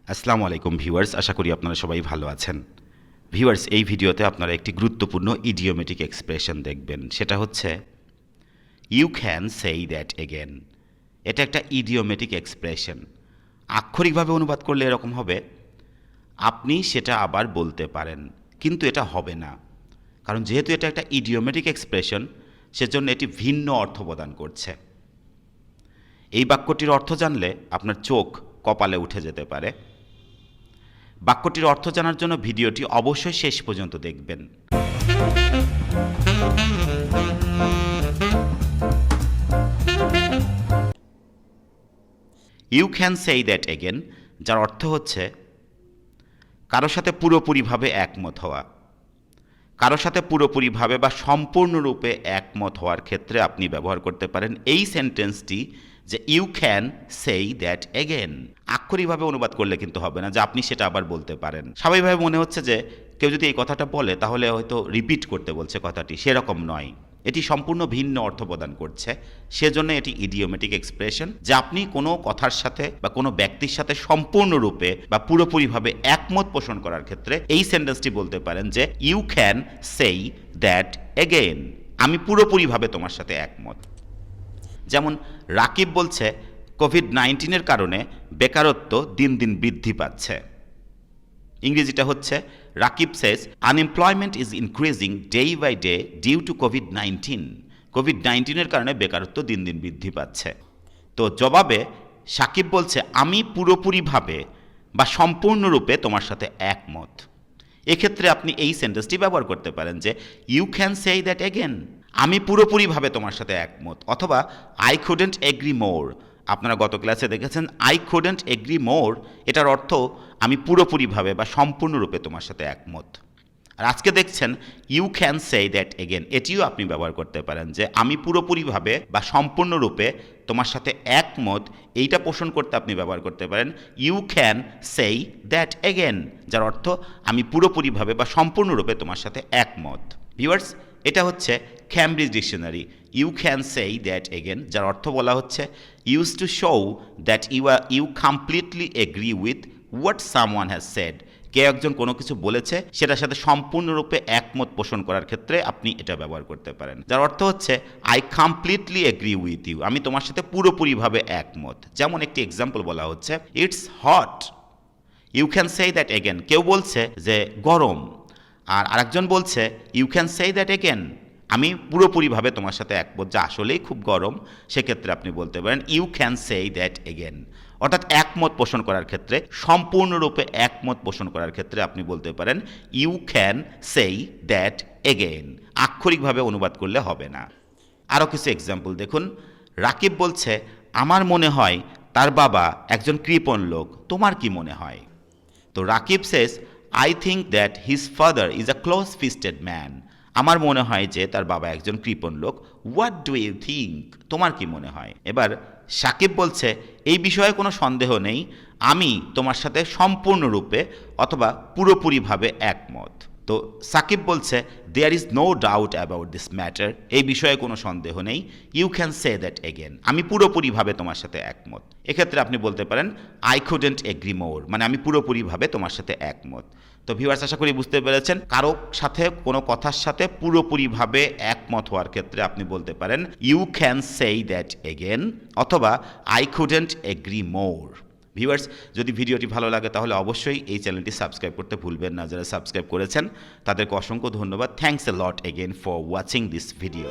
আসসালামু আলাইকুম ভিউয়ার্স, আশা করি আপনারা সবাই ভালো আছেন। ভিউয়ার্স, এই ভিডিওতে আপনারা একটি গুরুত্বপূর্ণ ইডিওমেটিক এক্সপ্রেশন দেখবেন। সেটা হচ্ছে you can say that again. এটা একটা ইডিওমেটিক এক্সপ্রেশন। আক্ষরিকভাবে অনুবাদ করলে এরকম হবে, আপনি সেটা আবার বলতে পারেন, কিন্তু এটা হবে না। কারণ যেহেতু এটা একটা ইডিওমেটিক এক্সপ্রেশন, সেজন্য এটি ভিন্ন অর্থ প্রদান করছে। এই বাক্যটির অর্থ জানলে আপনার চোখ কপালে উঠে যেতে পারে। বাক্যটির অর্থ জানার জন্য ভিডিওটি অবশ্যই শেষ পর্যন্ত দেখবেন। You can say that again, যার অর্থ হচ্ছে কারোর সাথে পুরোপুরিভাবে একমত হওয়া। কারোর সাথে পুরোপুরিভাবে বা সম্পূর্ণরূপে একমত হওয়ার ক্ষেত্রে আপনি ব্যবহার করতে পারেন এই সেন্টেন্সটি, যে you can say that again. আক্ষরিকভাবে অনুবাদ করলে কিন্তু হবে না যে আপনি সেটা আবার বলতে পারেন। স্বাভাবিকভাবে মনে হচ্ছে যে কেউ যদি এই কথাটা বলে তাহলে হয়তো রিপিট করতে বলছে কথাটি, সেরকম নয়। এটি সম্পূর্ণ ভিন্ন অর্থ প্রদান করছে। সেজন্য এটি ইডিওমেটিক এক্সপ্রেশন, যা আপনি কোনো কথার সাথে বা কোনো ব্যক্তির সাথে সম্পূর্ণরূপে বা পুরোপুরিভাবে একমত পোষণ করার ক্ষেত্রে এই সেন্টেন্সটি বলতে পারেন যে you can say that again. আমি পুরোপুরিভাবে তোমার সাথে একমত। যেমন রাকিব বলছে কোভিড-19 কারণে বেকারত্ব দিন দিন বৃদ্ধি পাচ্ছে। ইংরেজিটা হচ্ছে রাকিব সেজ unemployment is increasing day by day due to COVID-19. COVID-19 কারণে বেকারত্ব দিন দিন বৃদ্ধি পাচ্ছে। তো জবাবে সাকিব বলছে আমি পুরোপুরিভাবে বা সম্পূর্ণরূপে তোমার সাথে একমত। এক্ষেত্রে আপনি এই সেন্টেন্সটি ব্যবহার করতে পারেন যে you can say that again. আমি পুরোপুরিভাবে তোমার সাথে একমত। অথবা আই কুডেন্ট এগ্রি মোর। আপনারা গত ক্লাসে দেখেছেন আই কুডেন্ট এগ্রি মোর, এটার অর্থ আমি পুরোপুরিভাবে বা সম্পূর্ণরূপে তোমার সাথে একমত। আর আজকে দেখছেন you can say that again, এটিও আপনি ব্যবহার করতে পারেন যে আমি পুরোপুরিভাবে বা সম্পূর্ণরূপে তোমার সাথে একমত। এইটা পোষণ করতে আপনি ব্যবহার করতে পারেন you can say that again, যার অর্থ আমি পুরোপুরিভাবে বা সম্পূর্ণরূপে তোমার সাথে একমত। ভিউয়ার্স, এটা হচ্ছে Cambridge dictionary. You can say that again, যার অর্থ বলা হচ্ছে use to show that you completely agree with what someone has said. কেউ একজন কোনো কিছু বলেছে, সেটার সাথে সম্পূর্ণরূপে একমত পোষণ করার ক্ষেত্রে আপনি এটা ব্যবহার করতে পারেন, যার অর্থ হচ্ছে I completely agree with you. আমি তোমার সাথে পুরোপুরিভাবে একমত। যেমন একটি এক্সাম্পল বলা হচ্ছে it's hot, you can say that again. কেউ বলছে যে গরম, আর আরেকজন বলছে you can say that again, আমি পুরোপুরিভাবে তোমার সাথে একমত, যা আসলেই খুব গরম। সেক্ষেত্রে আপনি বলতে পারেন you can say that again. অর্থাৎ একমত পোষণ করার ক্ষেত্রে, সম্পূর্ণরূপে একমত পোষণ করার ক্ষেত্রে আপনি বলতে পারেন you can say that again. আক্ষরিকভাবে অনুবাদ করলে হবে না। আরও কিছু এক্সাম্পল দেখুন। রাকিব বলছে আমার মনে হয় তার বাবা একজন কৃপণ লোক, তোমার কি মনে হয়? তো Rakib says I think that his father is a close fisted man. আমার মনে হয় যে তার বাবা একজন কৃপণ লোক। What do you think? তোমার কি মনে হয়? এবার সাকিব বলছে এই বিষয়ে কোনো সন্দেহ নেই, আমি তোমার সাথে সম্পূর্ণরূপে অথবা পুরোপুরিভাবে একমত। তো সাকিব বলছে there is no doubt about this matter. এই বিষয়ে কোনো সন্দেহ নেই, you can say that again. আমি পুরোপুরিভাবে তোমার সাথে একমত। এক্ষেত্রে আপনি বলতে পারেন আই কুডেন্ট এগ্রি মোর, মানে আমি পুরোপুরিভাবে তোমার সাথে একমত। তো ভিউয়ার্স, আশা করি বুঝতে পেরেছেন, কারো সাথে কোনো কথার সাথে পুরোপুরিভাবে একমত হওয়ার ক্ষেত্রে আপনি বলতে পারেন you can say that again অথবা I couldn't agri more. Viewers, যদি ভিডিওটি ভালো লাগে তাহলে অবশ্যই এই চ্যানেলটি সাবস্ক্রাইব করতে ভুলবেন না। যারা সাবস্ক্রাইব করেছেন তাদেরকে অসংখ্য ধন্যবাদ। Thanks a lot again for watching this video.